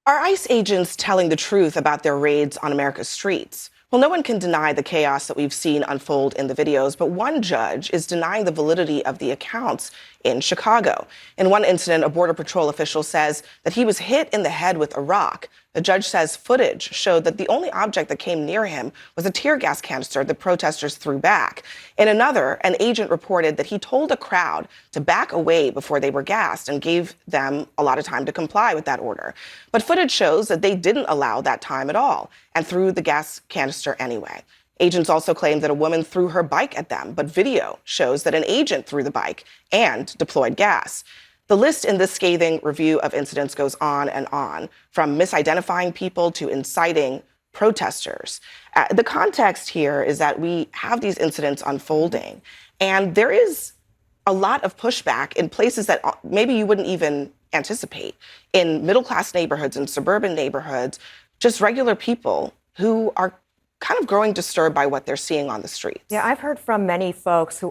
Are ICE agents telling the truth about their raids on America's streets? Well, no one can deny the chaos that we've seen unfold in the videos, but one judge is denying the validity of the accounts in Chicago. In one incident, a Border Patrol official says that he was hit in the head with a rock. The judge says footage showed that the only object that came near him was a tear gas canister the protesters threw back. In another, an agent reported that he told a crowd to back away before they were gassed and gave them a lot of time to comply with that order. But footage shows that they didn't allow that time at all and threw the gas canister anyway. Agents also claim that a woman threw her bike at them, but video shows that an agent threw the bike and deployed gas. The list in this scathing review of incidents goes on, from misidentifying people to inciting protesters. The context here is that we have these incidents unfolding, and there is a lot of pushback in places that maybe you wouldn't even anticipate. In middle-class neighborhoods and suburban neighborhoods, just regular people who are kind of growing disturbed by what they're seeing on the streets. Yeah, I've heard from many folks who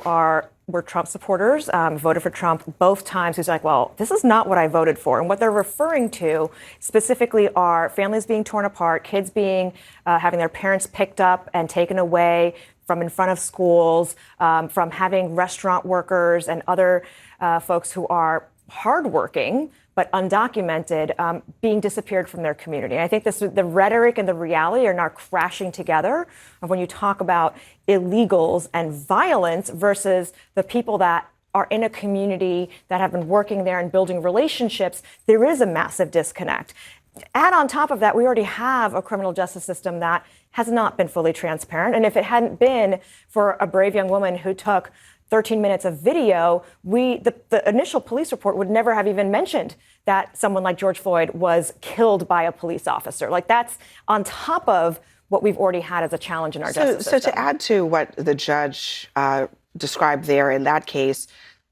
were Trump supporters, voted for Trump both times, who's like, well, this is not what I voted for. And what they're referring to specifically are families being torn apart, kids being having their parents picked up and taken away from in front of schools, from having restaurant workers and other folks who are hardworking but undocumented, being disappeared from their community. And I think the rhetoric and the reality are now crashing together of when you talk about illegals and violence versus the people that are in a community that have been working there and building relationships. There is a massive disconnect. Add on top of that, we already have a criminal justice system that has not been fully transparent. And if it hadn't been for a brave young woman who took 13 minutes of video, the initial police report would never have even mentioned that someone like George Floyd was killed by a police officer. Like, that's on top of what we've already had as a challenge in our justice system. So to add to what the judge described there in that case,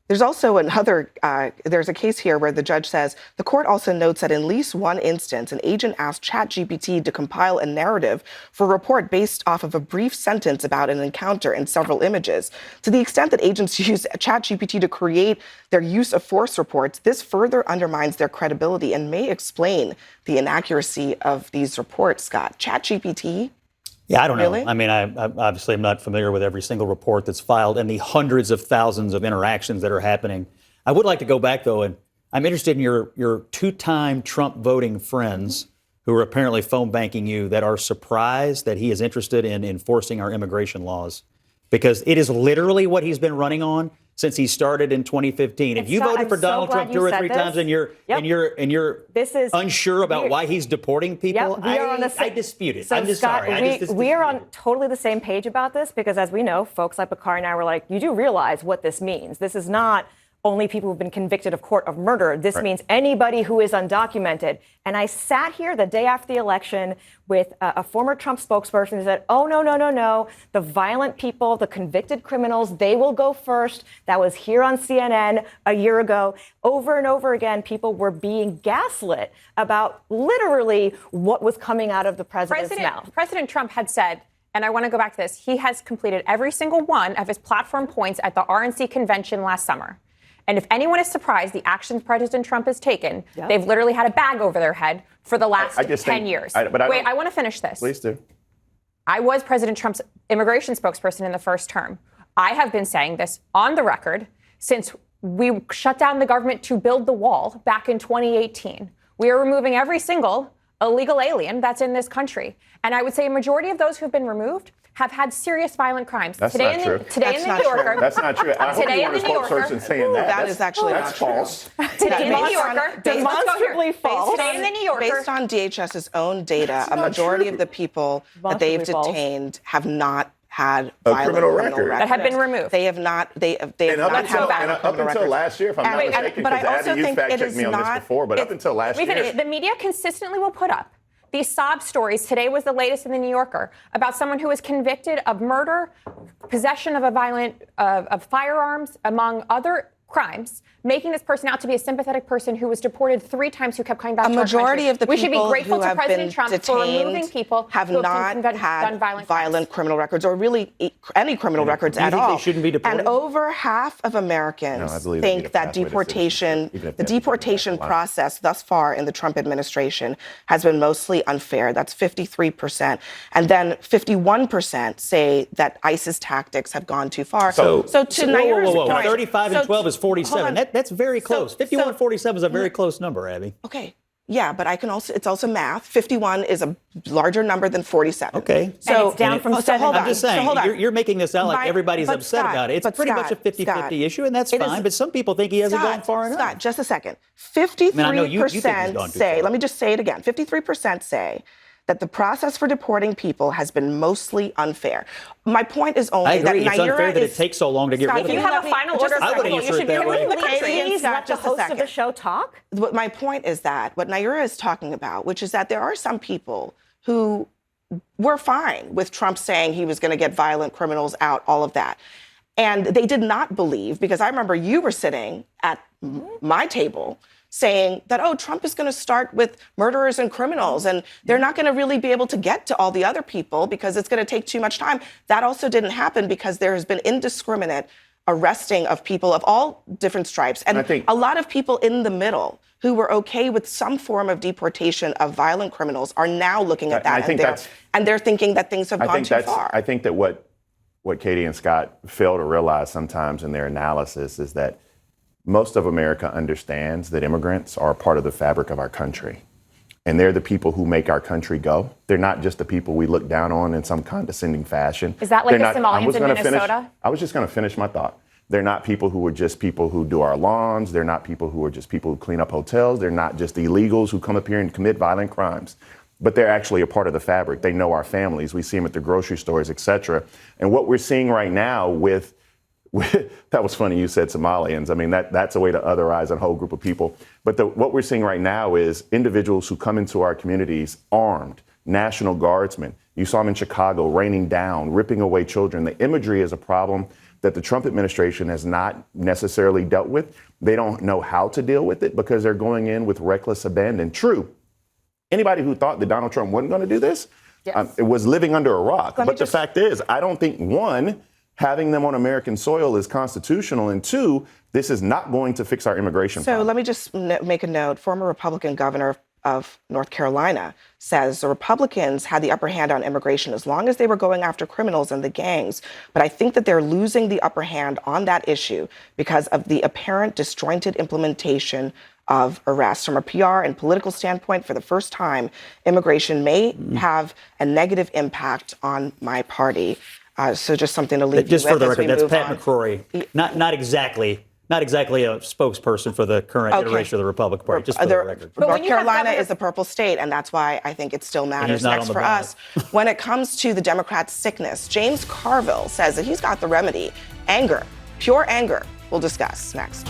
there's also there's a case here where the judge says, the court also notes that in at least one instance, an agent asked ChatGPT to compile a narrative for a report based off of a brief sentence about an encounter and several images. To the extent that agents use ChatGPT to create their use of force reports, this further undermines their credibility and may explain the inaccuracy of these reports, Scott. ChatGPT? Yeah, I don't know. Really? I mean, I obviously am not familiar with every single report that's filed and the hundreds of thousands of interactions that are happening. I would like to go back, though, and I'm interested in your two-time Trump voting friends who are apparently phone banking you that are surprised that he is interested in enforcing our immigration laws, because it is literally what he's been running on since he started in 2015. If you voted for Donald Trump two or three times and you're unsure about why he's deporting people, I dispute it. So I'm just Scott, sorry. We are on totally the same page about this, because as we know, folks like Bakari and I were like, you do realize what this means. This is not only people who've been convicted of court of murder. This means anybody who is undocumented. And I sat here the day after the election with a former Trump spokesperson who said, oh, no. The violent people, the convicted criminals, they will go first. That was here on CNN a year ago. Over and over again, people were being gaslit about literally what was coming out of the president's mouth. President Trump had said, and I want to go back to this, he has completed every single one of his platform points at the RNC convention last summer. And if anyone is surprised, the actions President Trump has taken, they've literally had a bag over their head for the last 10 years. I want to finish this. Please do. I was President Trump's immigration spokesperson in the first term. I have been saying this on the record since we shut down the government to build the wall back in 2018. We are removing every single illegal alien that's in this country. And I would say a majority of those who have been removed have had serious violent crimes. That's not true. Today in the New Yorker. That's not true. I hope you weren't a spokesperson saying that. That is actually that's false. Today in the New Yorker. Demonstrably false. Today in the New Yorker. Based on DHS's own data, a majority of the people that they've detained have not had violent criminal records that have been removed. They have not. They have not had violent criminal records. Up until last year, if I'm not mistaken, because Addy, you fact-checked me on this before, but up until last year. The media consistently will put up these sob stories. Today was the latest in the New Yorker about someone who was convicted of murder, possession of of firearms, among other crimes, making this person out to be a sympathetic person who was deported 3 times, who kept coming back to our country. A majority of the we should be people grateful who to have President been Trump for removing people have who not have had done violent criminal records, or really any criminal records at all. Do you think they shouldn't be deported? And over half of Americans think that the deportation process thus far in the Trump administration has been mostly unfair. That's 53%. And then 51% say that ISIS tactics have gone too far. So to Neera's point, 35 and 12 is 47. That's very close. 51 47 is a very close number, Abby. Okay. Yeah, but it's also math. 51 is a larger number than 47. Okay. So and it's down from 70. I'm just saying, you're making this out like everybody's upset about it. It's pretty much a 50-50 issue, and that's fine. But some people think he hasn't gone far enough. Scott, just a second. 53% say, let me just say it again, 53% say that the process for deporting people has been mostly unfair. My point is only that It's unfair that it takes so long to get rid of it. it. You have a final order. I would answer it that way. Please let the host of the show talk. My point is that what Neera is talking about, which is that there are some people who were fine with Trump saying he was going to get violent criminals out, all of that. And they did not believe, because I remember you were sitting at my table saying that, oh, Trump is going to start with murderers and criminals, and they're not going to really be able to get to all the other people because it's going to take too much time. That also didn't happen because there has been indiscriminate arresting of people of all different stripes. And a lot of people in the middle who were okay with some form of deportation of violent criminals are now looking at that, and they're thinking that things have gone too far. I think that what Katie and Scott fail to realize sometimes in their analysis is that most of America understands that immigrants are a part of the fabric of our country. And they're the people who make our country go. They're not just the people we look down on in some condescending fashion. Is that like the Somalians in Minnesota? I was just going to finish my thought. They're not people who are just people who do our lawns. They're not people who are just people who clean up hotels. They're not just illegals who come up here and commit violent crimes. But they're actually a part of the fabric. They know our families. We see them at the grocery stores, et cetera. And what we're seeing right now with that was funny you said Somalians. I mean, that's a way to otherize a whole group of people. But what we're seeing right now is individuals who come into our communities armed, National Guardsmen. You saw them in Chicago raining down, ripping away children. The imagery is a problem that the Trump administration has not necessarily dealt with. They don't know how to deal with it because they're going in with reckless abandon. True. Anybody who thought that Donald Trump wasn't going to do this, it was living under a rock. But the fact is, I don't think, one, having them on American soil is constitutional, and two, this is not going to fix our immigration problem. So let me just make a note. Former Republican governor of North Carolina says the Republicans had the upper hand on immigration as long as they were going after criminals and the gangs. But I think that they're losing the upper hand on that issue because of the apparent disjointed implementation of arrests. From a PR and political standpoint, for the first time, immigration may have a negative impact on my party. So just something to leave you with. Just for the record, that's Pat on. McCrory, not exactly a spokesperson for the current iteration of the Republican Party, just for the record. North Carolina is a purple state, and that's why I think it still matters. Next for us, when it comes to the Democrats' sickness, James Carville says that he's got the remedy. Anger, pure anger. We'll discuss next.